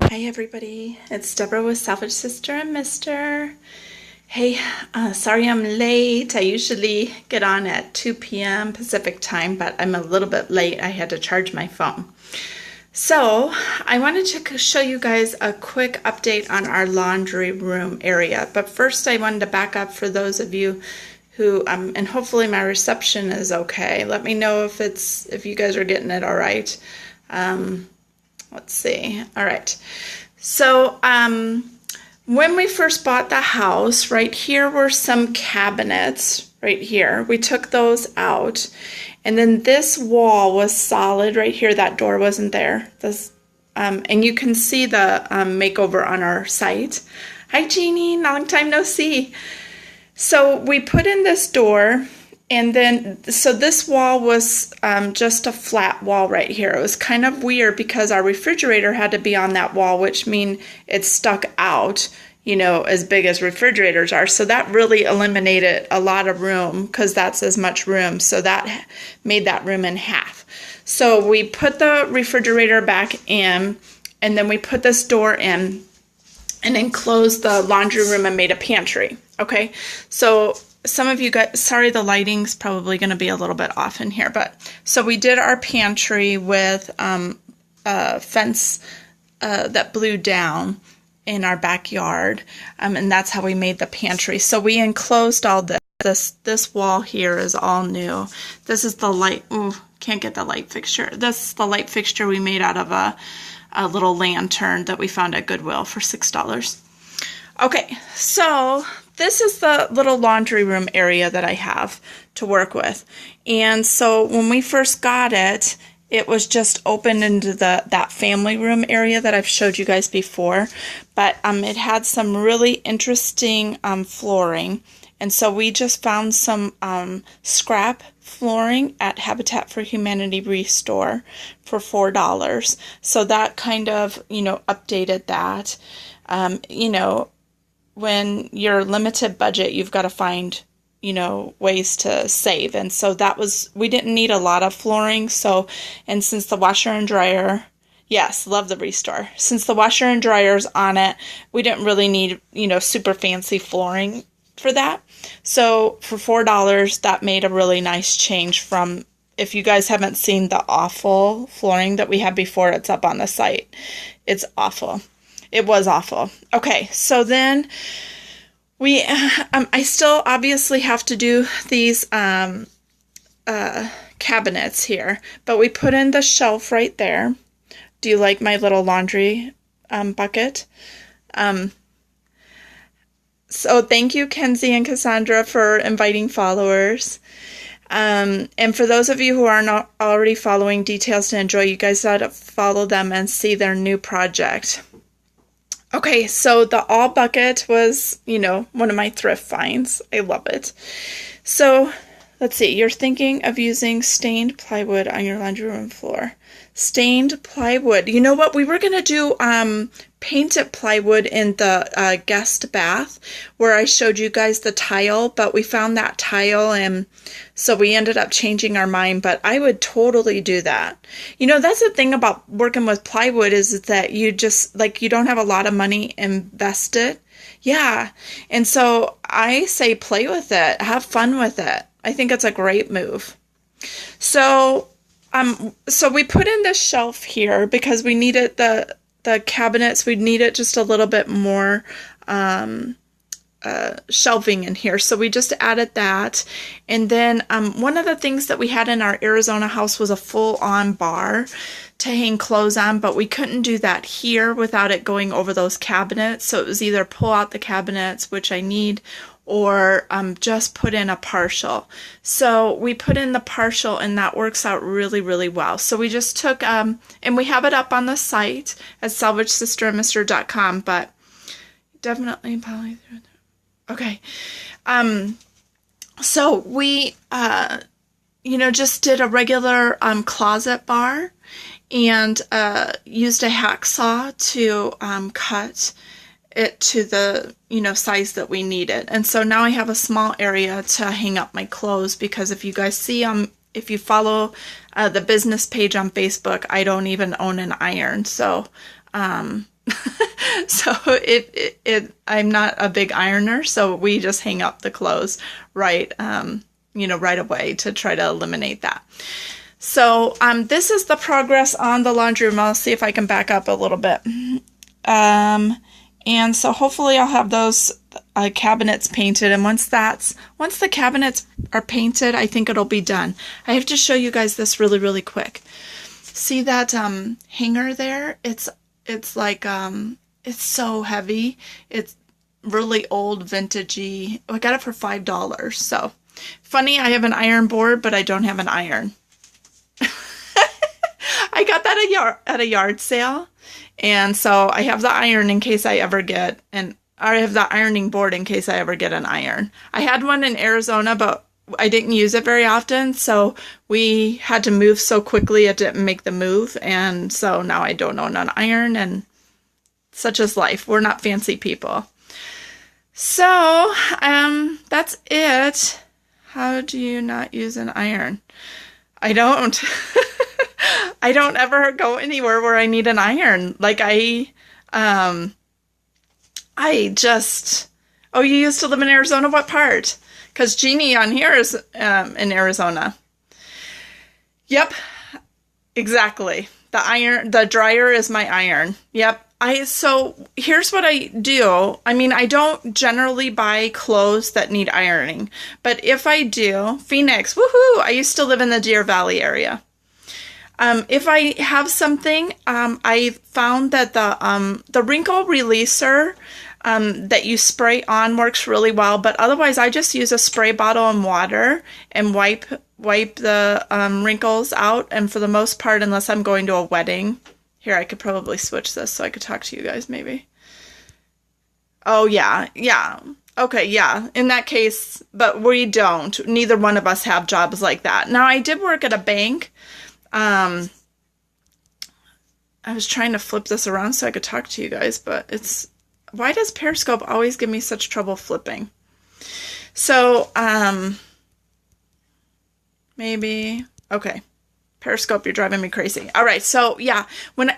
Hi everybody, it's Deborah with Salvage Sister and Mister. Hey, sorry I'm late. I usually get on at 2 p.m. Pacific time, but I'm a little bit late. I had to charge my phone. So I wanted to show you guys a quick update on our laundry room area. But first I wanted to back up for those of you who, and hopefully my reception is okay. Let me know if you guys are getting it all right. Let's see. All right. So when we first bought the house, right here were some cabinets right here. We took those out. And then this wall was solid right here. That door wasn't there. This, and you can see the makeover on our site. Hi, Jeannie. Long time no see. So we put in this door. And then, so this wall was just a flat wall right here. It was kind of weird because our refrigerator had to be on that wall, which means it stuck out, you know, as big as refrigerators are. So that really eliminated a lot of room because that's as much room. So that made that room in half. So we put the refrigerator back in, and then we put this door in and enclosed the laundry room and made a pantry. Okay, so some of you guys, sorry, the lighting's probably going to be a little bit off in here, but so we did our pantry with a fence that blew down in our backyard, and that's how we made the pantry. So we enclosed all this. This wall here is all new. This is the light. Ooh, can't get the light fixture. This is the light fixture we made out of a little lantern that we found at Goodwill for $6. Okay, so this is the little laundry room area that I have to work with. And so when we first got it, it was just open into that family room area that I've showed you guys before. But it had some really interesting flooring. And so we just found some scrap flooring at Habitat for Humanity Restore for $4. So that kind of, you know, updated that. You know, when you're limited budget, you've got to find, you know, ways to save. And so that was, we didn't need a lot of flooring. So, and since the washer and dryer, yes, love the Restore. Since the washer and dryer's on it, we didn't really need, you know, super fancy flooring for that. So for $4, that made a really nice change from, if you guys haven't seen the awful flooring that we had before, it's up on the site. It's awful. It was awful. Okay, so then we, I still obviously have to do these cabinets here, but we put in the shelf right there. Do you like my little laundry bucket? So thank you, Kenzie and Cassandra, for inviting followers. And for those of you who are not already following Details to Enjoy, you guys ought to follow them and see their new project. Okay, so the all bucket was, you know, one of my thrift finds. I love it. So, let's see. You're thinking of using stained plywood on your laundry room floor. Stained plywood. You know what? We were going to do painted plywood in the guest bath where I showed you guys the tile, but we found that tile and so we ended up changing our mind, but I would totally do that. You know, that's the thing about working with plywood is that you just, like, you don't have a lot of money invested. Yeah. And so I say play with it. Have fun with it. I think it's a great move. So we put in this shelf here because we needed the cabinets, we needed just a little bit more shelving in here. So we just added that. And then one of the things that we had in our Arizona house was a full-on bar to hang clothes on, but we couldn't do that here without it going over those cabinets. So it was either pull out the cabinets, which I need, or just put in a partial. So we put in the partial and that works out really, really well. So we just took, and we have it up on the site at salvagesisterandmister.com, but definitely poly through. Okay. So we, you know, just did a regular closet bar and used a hacksaw to cut it to the, you know, size that we needed. And so now I have a small area to hang up my clothes because if you guys see, if you follow the business page on Facebook, I don't even own an iron. So So I'm not a big ironer, so we just hang up the clothes right, right away to try to eliminate that. So this is the progress on the laundry room. I'll see if I can back up a little bit. And so hopefully I'll have those cabinets painted. And once the cabinets are painted, I think it'll be done. I have to show you guys this really, really quick. See that hanger there? It's like, it's so heavy. It's really old, vintagey. I got it for $5. So funny, I have an iron board, but I don't have an iron. I got that at a yard sale. And so I have the iron in case I ever get I have the ironing board in case I ever get an iron. I had one in Arizona, but I didn't use it very often. So we had to move so quickly, it didn't make the move. And so now I don't own an iron, and such is life. We're not fancy people. So, that's it. How do you not use an iron? I don't. I don't ever go anywhere where I need an iron. Like oh, you used to live in Arizona? What part? Because Jeannie on here is in Arizona. Yep, exactly. The dryer is my iron. Yep. So here's what I do. I mean, I don't generally buy clothes that need ironing, but if I do, Phoenix, woohoo! I used to live in the Deer Valley area. If I have something, I found that the wrinkle releaser that you spray on works really well, but otherwise I just use a spray bottle and water and wipe the wrinkles out. And for the most part, unless I'm going to a wedding, here I could probably switch this so I could talk to you guys maybe. Oh yeah, yeah. Okay, yeah. In that case, but we don't. Neither one of us have jobs like that. Now I did work at a bank. I was trying to flip this around so I could talk to you guys, but why does Periscope always give me such trouble flipping? So, maybe, okay. Periscope, you're driving me crazy. All right, so yeah,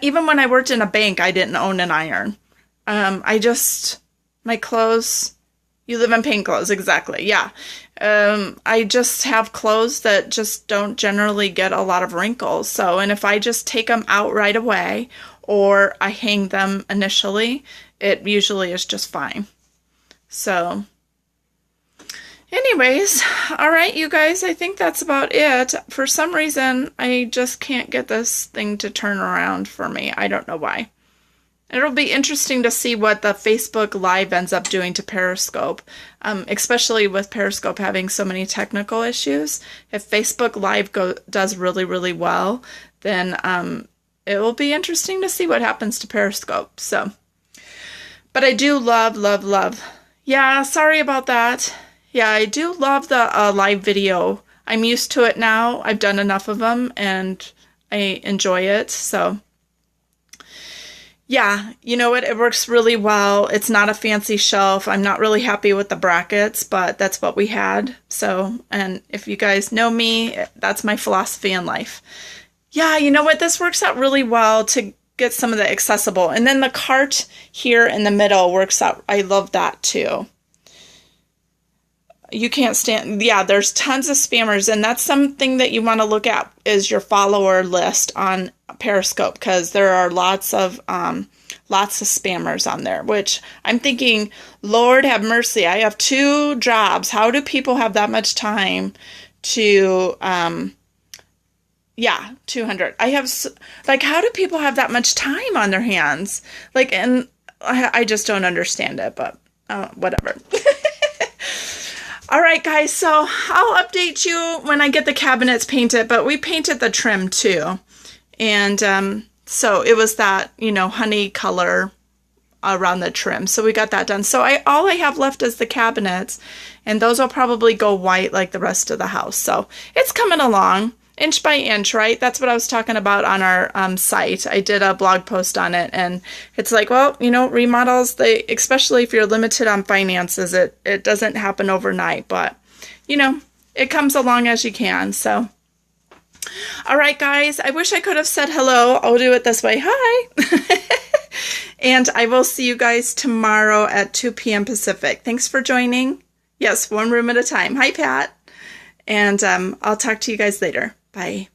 even when I worked in a bank, I didn't own an iron. My clothes, you live in paint clothes, exactly, yeah. I just have clothes that just don't generally get a lot of wrinkles. So, and if I just take them out right away or I hang them initially, it usually is just fine. So, anyways, all right, you guys, I think that's about it. For some reason, I just can't get this thing to turn around for me. I don't know why. It'll be interesting to see what the Facebook Live ends up doing to Periscope, especially with Periscope having so many technical issues. If Facebook Live does really, really well, then it will be interesting to see what happens to Periscope. So, but I do love. Yeah, sorry about that. Yeah, I do love the live video. I'm used to it now. I've done enough of them, and I enjoy it, so... Yeah, you know what? It works really well. It's not a fancy shelf. I'm not really happy with the brackets, but that's what we had. So, and if you guys know me, that's my philosophy in life. Yeah, you know what? This works out really well to get some of the accessible. And then the cart here in the middle works out. I love that too. You can't stand, yeah, there's tons of spammers, and that's something that you want to look at is your follower list on Periscope, because there are lots of spammers on there, which I'm thinking, Lord have mercy, I have 2 jobs. How do people have that much time to, yeah, 200. I have, like, how do people have that much time on their hands? Like, and I just don't understand it, but whatever. All right, guys, so I'll update you when I get the cabinets painted, but we painted the trim too. And so it was that, honey color around the trim. So we got that done. So all I have left is the cabinets, and those will probably go white like the rest of the house. So it's coming along inch by inch, right? That's what I was talking about on our site. I did a blog post on it, and it's like, well, remodels, especially if you're limited on finances, it doesn't happen overnight, but it comes along as you can. So, all right, guys, I wish I could have said hello. I'll do it this way. Hi. And I will see you guys tomorrow at 2 p.m. Pacific. Thanks for joining. Yes, one room at a time. Hi, Pat. And I'll talk to you guys later. Bye.